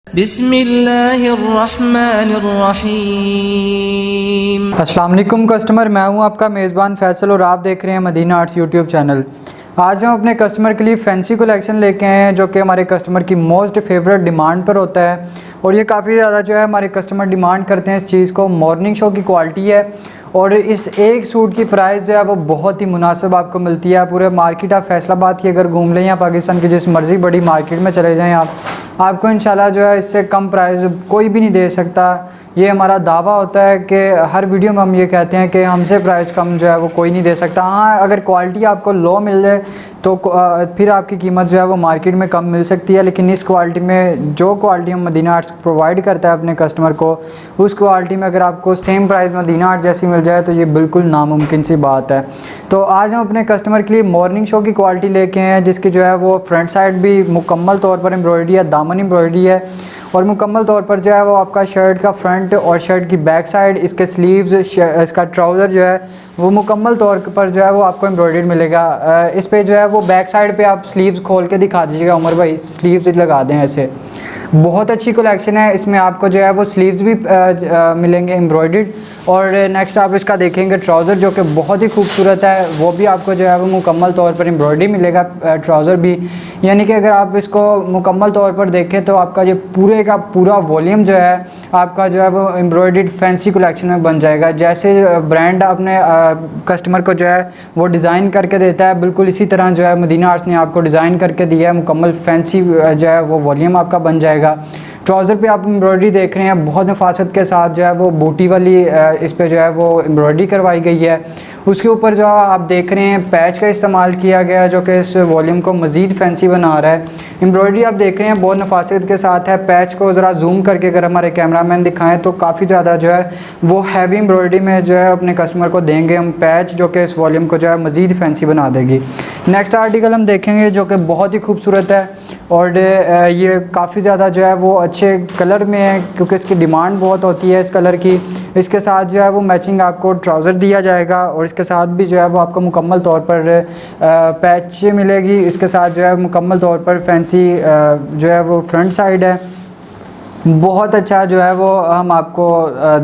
बिस्मिल्लाहिर्रहमानिर्रहीम। अस्सलाम वालेकुम कस्टमर, मैं हूं आपका मेज़बान फैसल और आप देख रहे हैं मदीना आर्ट्स यूट्यूब चैनल। आज हम अपने कस्टमर के लिए फैंसी कलेक्शन लेके आए हैं जो कि हमारे कस्टमर की मोस्ट फेवरेट डिमांड पर होता है और ये काफ़ी ज़्यादा जो है हमारे कस्टमर डिमांड करते हैं इस चीज़ को। मॉर्निंग शो की क्वालिटी है और इस एक सूट की प्राइस जो है वो बहुत ही मुनासिब आपको मिलती है। पूरे मार्केट आप फैसलाबाद की अगर घूम लें या पाकिस्तान की जिस मर्ज़ी बड़ी मार्केट में चले जाएँ आपको इंशाल्लाह जो है इससे कम प्राइस कोई भी नहीं दे सकता। ये हमारा दावा होता है कि हर वीडियो में हम ये कहते हैं कि हमसे प्राइस कम जो है वो कोई नहीं दे सकता। हाँ, अगर क्वालिटी आपको लो मिल जाए तो फिर आपकी कीमत जो है वो मार्केट में कम मिल सकती है, लेकिन इस क्वालिटी में जो क्वालिटी हम मदीना आर्ट्स प्रोवाइड करता है अपने कस्टमर को, उस क्वालिटी में अगर आपको सेम प्राइस मदीना आर्ट्स जैसी मिल जाए तो ये बिल्कुल नामुमकिन सी बात है। तो आज हम अपने कस्टमर के लिए मॉर्निंग शो की क्वालिटी लेके हैं जिसकी जो है वो फ्रंट साइड भी मुकम्मल तौर पर एम्ब्रॉयडरी है, दामन एम्ब्रॉयडरी है और मुकम्मल तौर पर जो है वो आपका शर्ट का फ्रंट और शर्ट की बैक साइड, इसके स्लीव्स, इसका ट्राउज़र जो है वो मुकम्मल तौर पर जो है वो आपको एम्ब्रॉयडर्ड मिलेगा। इस पे जो है वो बैक साइड पे आप स्लीव्स खोल के दिखा दीजिएगा उमर भाई, स्लीव्स लगा दें ऐसे। बहुत अच्छी कलेक्शन है, इसमें आपको जो है वो स्लीव्स भी मिलेंगे एम्ब्रॉयडर्ड और नेक्स्ट आप इसका देखेंगे ट्राउज़र जो कि बहुत ही खूबसूरत है, वो भी आपको जो है वो मुकम्मल तौर पर एम्ब्रॉयडरी मिलेगा ट्राउज़र भी। यानी कि अगर आप इसको मुकम्मल तौर पर देखें तो आपका ये पूरे का पूरा वॉल्यूम जो है आपका जो है वो एम्ब्रॉयडर्ड फैंसी कलेक्शन में बन जाएगा। जैसे ब्रांड अपने कस्टमर को जो है वो डिज़ाइन करके देता है, बिल्कुल इसी तरह जो है मदीना आर्ट्स ने आपको डिज़ाइन करके दिया है। मुकम्मल फैंसी जो है वो वॉल्यूम आपका बन जाएगा। ट्राउज़र पे आप एम्ब्रॉयडरी देख रहे हैं, बहुत नफासत के साथ जो है वो बूटी वाली इस पे जो है वो एम्ब्रॉयडरी करवाई गई है। उसके ऊपर जो आप देख रहे हैं पैच का इस्तेमाल किया गया है जो कि इस वॉल्यूम को मज़ीद फैंसी बना रहा है। एम्ब्रॉयडरी आप देख रहे हैं बहुत नफासत के साथ है। पैच को ज़रा जूम करके अगर हमारे कैमरामैन दिखाएं तो काफ़ी ज़्यादा जो है वो हैवी एम्ब्रॉयडरी में जो है अपने कस्टमर को देंगे हम पैच, जो कि इस वॉल्यूम को जो है मज़ीद फैंसी बना देगी। नेक्स्ट आर्टिकल हम देखेंगे जो कि बहुत ही खूबसूरत है और ये काफ़ी ज़्यादा जो है वो अच्छे कलर में है क्योंकि इसकी डिमांड बहुत होती है इस कलर की। इसके साथ जो है वो मैचिंग आपको ट्राउज़र दिया जाएगा और इसके साथ भी जो है वो आपको मुकम्मल तौर पर पैच मिलेगी। इसके साथ जो है मुकम्मल तौर पर फैंसी जो है वो फ्रंट साइड है, बहुत अच्छा जो है वो हम आपको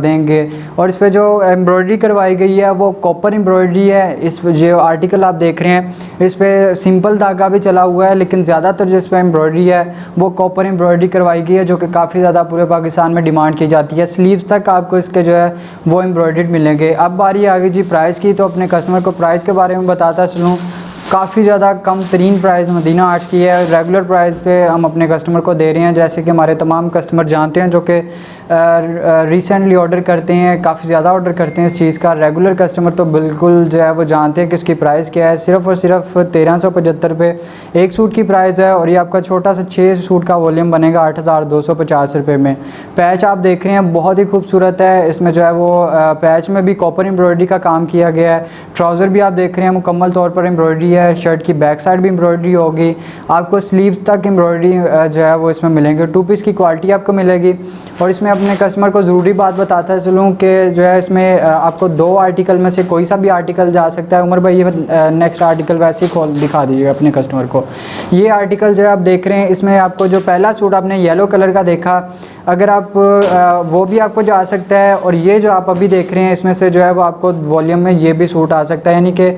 देंगे। और इस पे जो एम्ब्रॉयडरी करवाई गई है वो कॉपर एम्ब्रॉयडरी है। इस जो आर्टिकल आप देख रहे हैं इस पे सिंपल धागा भी चला हुआ है, लेकिन ज़्यादातर जिस पे एम्ब्रॉयडरी है वो कॉपर एम्ब्रॉयडरी करवाई गई है जो कि काफ़ी ज़्यादा पूरे पाकिस्तान में डिमांड की जाती है। स्लीव्स तक आपको इसके जो है वो एम्ब्रॉयडर्ड मिलेंगे। अब बारी आ गई जी प्राइस की, तो अपने कस्टमर को प्राइस के बारे में बताता चलूँ। काफ़ी ज़्यादा कम तरीन प्राइस मदीना आर्ट्स की है, रेगुलर प्राइस पे हम अपने कस्टमर को दे रहे हैं। जैसे कि हमारे तमाम कस्टमर जानते हैं जो कि रिसेंटली ऑर्डर करते हैं, काफ़ी ज़्यादा ऑर्डर करते हैं इस चीज़ का। रेगुलर कस्टमर तो बिल्कुल जो है वो जानते हैं कि इसकी प्राइस क्या है। सिर्फ़ और सिर्फ 1375 रुपये एक सूट की प्राइस है और ये आपका छोटा सा 6 सूट का वॉल्यूम बनेगा 8250 रुपये में। पैच आप देख रहे हैं बहुत ही खूबसूरत है, इसमें जो है वो पैच में भी कॉपर एम्ब्रॉयडरी का काम किया गया है। ट्राउज़र भी आप देख रहे हैं मुकम्मल तौर पर एम्ब्रॉयडरी है, शर्ट की बैक साइड भी एम्ब्रॉयडरी होगी, आपको स्लीव्स तक एम्ब्रॉयडरी जो है वो इसमें मिलेंगे। 2 पीस की क्वालिटी आपको मिलेगी। और इसमें अपने कस्टमर को ज़रूरी बात बताता चलूँ कि जो है इसमें आपको 2 आर्टिकल में से कोई सा भी आर्टिकल जा सकता है। उमर भाई ये नेक्स्ट आर्टिकल वैसे ही खोल दिखा दीजिएगा अपने कस्टमर को। ये आर्टिकल जो है आप देख रहे हैं, इसमें आपको जो पहला सूट आपने येलो कलर का देखा, अगर आप वो भी आपको जा सकता है और ये जो आप अभी देख रहे हैं इसमें से जो है वो आपको वॉल्यूम में ये भी सूट आ सकता है। यानी कि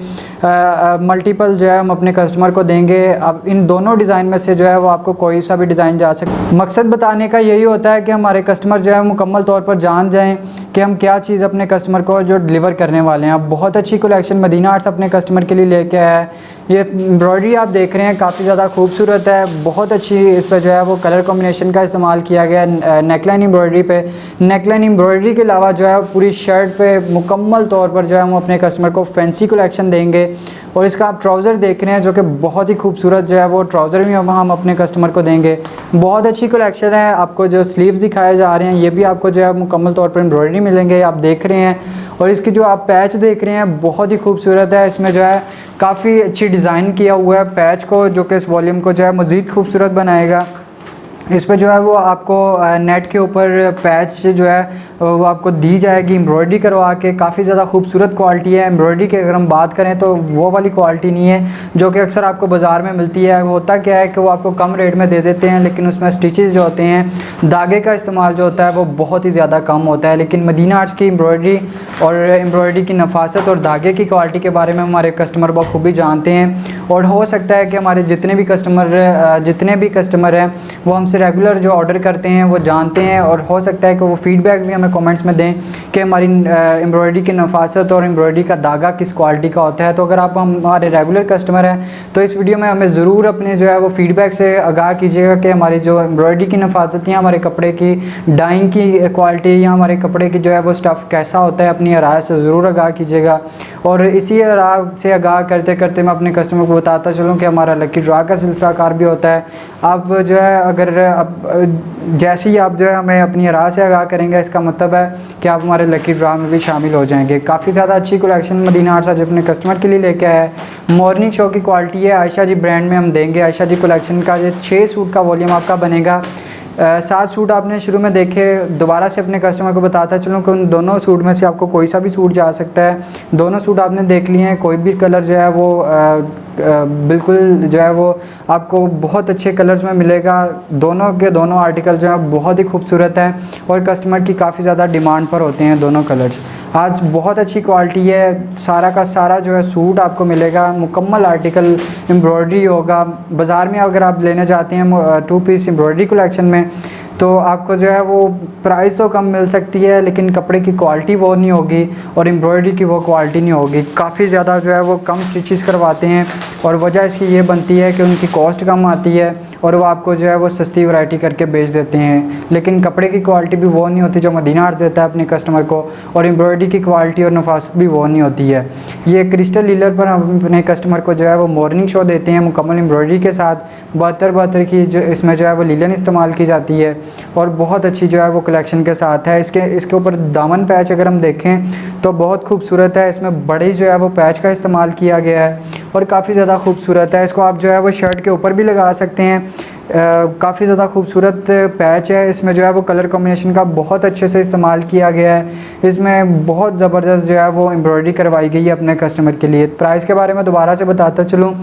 मल्टीपल जो है हम अपने कस्टमर को देंगे। अब इन दोनों डिज़ाइन में से जो है वो आपको कोई सा भी डिज़ाइन जा सकता है। मकसद बताने का यही होता है कि हमारे कस्टमर जो है मुकम्मल तौर पर जान जाएं कि हम क्या चीज़ अपने कस्टमर को जो डिलीवर करने वाले हैं। अब बहुत अच्छी कलेक्शन मदीना आर्ट्स अपने कस्टमर के लिए लेके आया है। ये एम्ब्रॉयडरी आप देख रहे हैं काफ़ी ज़्यादा खूबसूरत है, बहुत अच्छी इस पर जो है वो कलर कॉम्बिनेशन का इस्तेमाल किया गया है। नेकलाइन एम्ब्रॉयडरी पे, नेकलाइन एम्ब्रॉयडरी के अलावा जो है पूरी शर्ट पे मुकम्मल तौर पर जो है हम अपने कस्टमर को फैंसी कलेक्शन देंगे। और इसका आप ट्राउज़र देख रहे हैं जो कि बहुत ही खूबसूरत जो है वो ट्राउज़र भी हम अपने कस्टमर को देंगे। बहुत अच्छी कलेक्शन है। आपको जो स्लीव्स दिखाए जा रहे हैं ये भी आपको जो है मुकम्मल तौर पर एम्ब्रॉयडरी मिलेंगे, आप देख रहे हैं। और इसकी जो आप पैच देख रहे हैं बहुत ही खूबसूरत है, इसमें जो है काफ़ी अच्छी डिज़ाइन किया हुआ है पैच को, जो कि इस वॉल्यूम को जो है मज़ीद खूबसूरत बनाएगा। इस पे जो है वो आपको नेट के ऊपर पैच जो है वो आपको दी जाएगी एम्ब्रॉयडरी करवा के। काफ़ी ज़्यादा खूबसूरत क्वालिटी है। एम्ब्रॉयडरी की अगर हम बात करें तो वो वाली क्वालिटी नहीं है जो कि अक्सर आपको बाज़ार में मिलती है। होता क्या है कि वो आपको कम रेट में दे देते हैं, लेकिन उसमें स्टिचेस जो होते हैं, धागे का इस्तेमाल जो होता है वो बहुत ही ज़्यादा कम होता है। लेकिन मदीना आर्ट्स की एम्ब्रॉयडरी और एम्ब्रॉयडरी की नफासत और धागे की क्वालिटी के बारे में हमारे कस्टमर बखूबी जानते हैं। और हो सकता है कि हमारे जितने भी कस्टमर हैं वो हमसे रेगुलर जो ऑर्डर करते हैं वो जानते हैं, और हो सकता है कि वो फीडबैक भी हमें कमेंट्स में दें कि हमारी एम्ब्रॉयडरी की नफासत और एम्ब्रॉयडरी का धागा किस क्वालिटी का होता है। तो अगर आप हमारे रेगुलर कस्टमर हैं तो इस वीडियो में हमें ज़रूर अपने जो है वो फीडबैक से आगाह कीजिएगा कि हमारी जो एम्ब्रॉयडरी की नफासत या हमारे कपड़े की डाइंग की क्वालिटी या हमारे कपड़े की जो है वो स्टफ़ कैसा होता है, अपनी राय से ज़रूर आगाह कीजिएगा। और इसी राय से आगाह करते करते मैं अपने कस्टमर को बताता चलूँ कि हमारा लकी ड्रा का सिलसिला कार भी होता है। आप जो है अगर जैसे ही आप जो है हमें अपनी राय से आगाह करेंगे, इसका मतलब है कि आप हमारे लकी ड्रा में भी शामिल हो जाएंगे। काफ़ी ज़्यादा अच्छी कलेक्शन मदीना आर्ट्स आज अपने कस्टमर के लिए लेके आया है। मॉर्निंग शो की क्वालिटी है, आयशा जी ब्रांड में हम देंगे। आयशा जी कलेक्शन का ये 6 सूट का वॉल्यूम आपका बनेगा। 7 सूट आपने शुरू में देखे, दोबारा से अपने कस्टमर को बताता चलूँ कि उन दोनों सूट में से आपको कोई सा भी सूट जा सकता है। दोनों सूट आपने देख लिए हैं, कोई भी कलर जो है वो बिल्कुल जो है वो आपको बहुत अच्छे कलर्स में मिलेगा। दोनों के दोनों आर्टिकल जो है बहुत ही खूबसूरत हैं और कस्टमर की काफ़ी ज़्यादा डिमांड पर होते हैं दोनों कलर्स। आज बहुत अच्छी क्वालिटी है, सारा का सारा जो है सूट आपको मिलेगा, मुकम्मल आर्टिकल एम्ब्रॉयडरी होगा। बाज़ार में अगर आप लेना चाहते हैं 2 पीस एम्ब्रॉयडरी कलेक्शन में तो आपको जो है वो प्राइस तो कम मिल सकती है, लेकिन कपड़े की क्वालिटी वो नहीं होगी और एम्ब्रॉयडरी की वो क्वालिटी नहीं होगी। काफ़ी ज़्यादा जो है वो कम स्टिचेस करवाते हैं और वजह इसकी ये बनती है कि उनकी कॉस्ट कम आती है और वो आपको जो है वो सस्ती वैरायटी करके बेच देते हैं। लेकिन कपड़े की क्वालिटी भी वो नहीं होती जो मदीना आर्ट्स देता है अपने कस्टमर को, और एम्ब्रॉयडरी की क्वालिटी और नफासत भी वो नहीं होती है। ये क्रिस्टल लीलर पर हम अपने कस्टमर को जो है वो मॉर्निंग शो देते हैं मुकम्मल एम्ब्रॉयडरी के साथ। 72 की जो इसमें जो है वो लीलन इस्तेमाल की जाती है और बहुत अच्छी जो है वो कलेक्शन के साथ है। इसके ऊपर दामन पैच अगर हम देखें तो बहुत खूबसूरत है। इसमें बड़े जो है वो पैच का इस्तेमाल किया गया है और काफ़ी ज़्यादा खूबसूरत है। इसको आप जो है वो शर्ट के ऊपर भी लगा सकते हैं। काफ़ी ज़्यादा खूबसूरत पैच है। इसमें जो है वो कलर कॉम्बिनेशन का बहुत अच्छे से इस्तेमाल किया गया है। इसमें बहुत ज़बरदस्त जो है वो एम्ब्रॉयडरी करवाई गई है अपने कस्टमर के लिए। प्राइस के बारे में दोबारा से बताता चलूँ,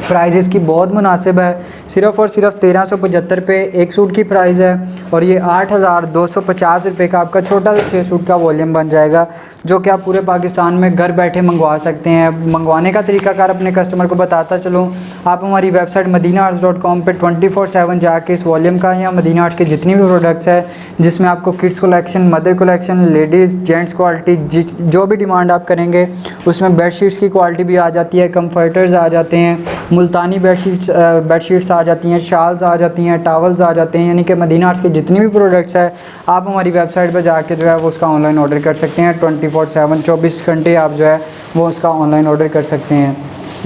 प्राइस इसकी बहुत मुनासिब है। सिर्फ़ और सिर्फ 1375 पे एक सूट की प्राइस है और ये 8250 रुपये का आपका छोटा सा 6 सूट का वॉल्यूम बन जाएगा, जो कि आप पूरे पाकिस्तान में घर बैठे मंगवा सकते हैं। मंगवाने का तरीकाकार अपने कस्टमर को बताता चलूँ, आप हमारी वेबसाइट madinaarts.com पे 24/7 जाके इस वॉल्यूम का या मदीना आर्ट्स के जितनी भी प्रोडक्ट्स है जिसमें आपको kids collection, mother collection, ladies gents quality जो भी डिमांड आप करेंगे उसमें बेडशीट्स की क्वालिटी भी आ जाती है, कम्फर्टर्स आ जाते हैं, मुल्तानी बेडशीट्स आ जाती हैं, शाल्स आ जाती हैं, टावल्स आ जाते हैं। यानी कि मदीना आर्ट्स के जितनी भी प्रोडक्ट्स है आप हमारी वेबसाइट पर जाके जो है वो उसका ऑनलाइन ऑर्डर कर सकते हैं। 24/7 24 घंटे आप जो है वो उसका ऑनलाइन ऑर्डर कर सकते हैं।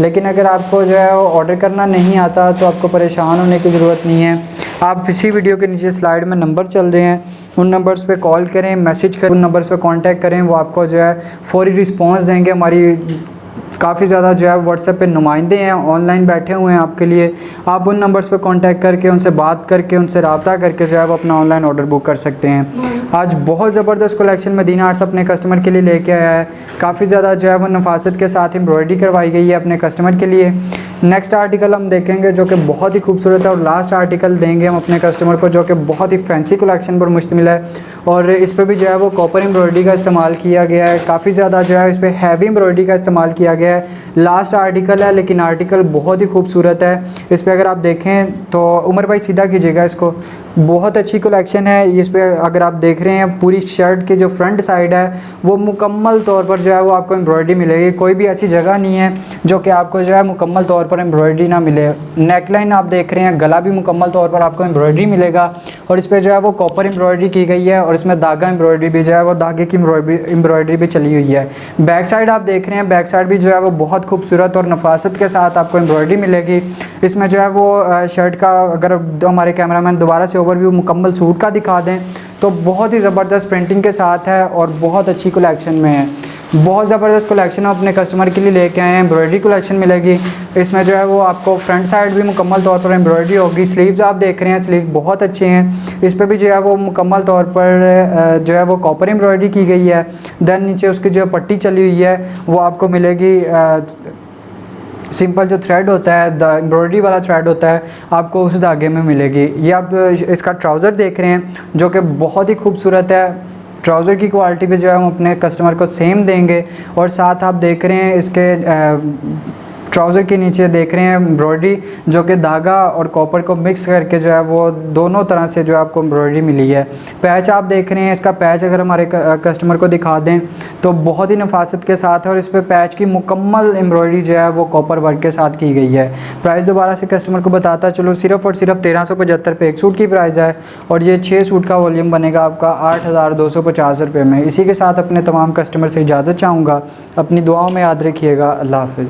लेकिन अगर आपको जो है वो ऑर्डर करना नहीं आता तो आपको परेशान होने की ज़रूरत नहीं है। आप इसी वीडियो के नीचे स्लाइड में नंबर चल रहे हैं, उन नंबर्स पे कॉल करें, मैसेज करें, उन नंबर्स पे कांटेक्ट करें, वो आपको जो है फौरी रिस्पांस देंगे। हमारी काफ़ी ज़्यादा जो है व्हाट्सएप पे नुमाइंदे हैं, ऑनलाइन बैठे हुए हैं आपके लिए। आप उन नंबर्स पे कांटेक्ट करके उनसे बात करके उनसे रब्ता करके जो है वो अपना ऑनलाइन ऑर्डर बुक कर सकते हैं। आज बहुत ज़बरदस्त कलेक्शन मदीना आर्ट्स अपने कस्टमर के लिए लेके आया है। काफ़ी ज़्यादा जो है वो नफासत के साथ एम्ब्रॉयडरी करवाई गई है अपने कस्टमर के लिए। नेक्स्ट आर्टिकल हम देखेंगे जो कि बहुत ही खूबसूरत है और लास्ट आर्टिकल देंगे हम अपने कस्टमर को जो कि बहुत ही फैंसी कलेक्शन पर मुश्तमिल है और इस पर भी जो है वो कॉपर एम्ब्रॉयडरी का इस्तेमाल किया गया है। काफ़ी ज़्यादा जो है इस पर हैवी एम्ब्रॉयडरी का इस्तेमाल किया गया है। लास्ट आर्टिकल है लेकिन आर्टिकल बहुत ही खूबसूरत है। इस पर अगर आप देखें तो उमर भाई सीधा कीजिएगा इसको, बहुत अच्छी कलेक्शन है। इस पर अगर आप देख रहे हैं पूरी शर्ट के जो फ्रंट साइड है वो मुकम्मल तौर पर जो है वो आपको एम्ब्रॉयडरी मिलेगी। कोई भी ऐसी जगह नहीं है जो कि आपको जो है मुकम्मल तौर पर एम्ब्रॉयडरी ना मिले। नेकलाइन आप देख रहे हैं, गला भी मुकम्मल तौर पर आपको एम्ब्रॉयडरी मिलेगा और इस पर जो है वो कॉपर एम्ब्रॉयडरी की गई है और इसमें धागा एम्ब्रॉयडरी भी जो है वो धागे की एम्ब्रॉयडरी भी चली हुई है। बैक साइड आप देख रहे हैं, बैक साइड भी जो है वो बहुत खूबसूरत और नफासत के साथ आपको एम्ब्रॉयडरी मिलेगी। इसमें जो है वो शर्ट का अगर हमारे कैमरामैन दोबारा से ओवरव्यू मुकम्मल सूट का दिखा दें तो बहुत ही ज़बरदस्त प्रिंटिंग के साथ है और बहुत अच्छी कलेक्शन में है। बहुत ज़बरदस्त कलेक्शन हम अपने कस्टमर के लिए लेके आए हैं। एम्ब्रॉयडरी कलेक्शन मिलेगी इसमें जो है वो आपको फ्रंट साइड भी मुकम्मल तौर पर एम्ब्रॉयडरी होगी। स्लीव्स आप देख रहे हैं, स्लीव बहुत अच्छे हैं। इस पर भी जो है वो मुकम्मल तौर पर जो है वो कॉपर एम्ब्रॉयडरी की गई है। देन नीचे उसकी जो पट्टी चली हुई है वो आपको मिलेगी सिंपल जो थ्रेड होता है, एम्ब्रॉयडरी वाला थ्रेड होता है, आपको उस धागे में मिलेगी। ये आप इसका ट्राउज़र देख रहे हैं जो कि बहुत ही खूबसूरत है। ट्राउज़र की क्वालिटी भी जो है हम अपने कस्टमर को सेम देंगे। और साथ आप देख रहे हैं इसके ट्राउज़र के नीचे देख रहे हैं एम्ब्रॉयडरी जो कि धागा और कॉपर को मिक्स करके जो है वो दोनों तरह से जो है आपको एम्ब्रॉयडरी मिली है। पैच आप देख रहे हैं, इसका पैच अगर हमारे कस्टमर को दिखा दें तो बहुत ही नफासत के साथ है और इस पर पैच की मुकम्मल एम्ब्रॉयडरी जो है वो कॉपर वर्क के साथ की गई है। प्राइस दोबारा से कस्टमर को बताता चलो, सिर्फ़ और सिर्फ 1375 पे एक सूट की प्राइस है और ये 6 सूट का वॉल्यूम बनेगा आपका 8250 रुपये में। इसी के साथ अपने तमाम कस्टमर से इजाज़त चाहूँगा। अपनी दुआओं में याद रखिएगा। अल्लाह हाफ़िज़।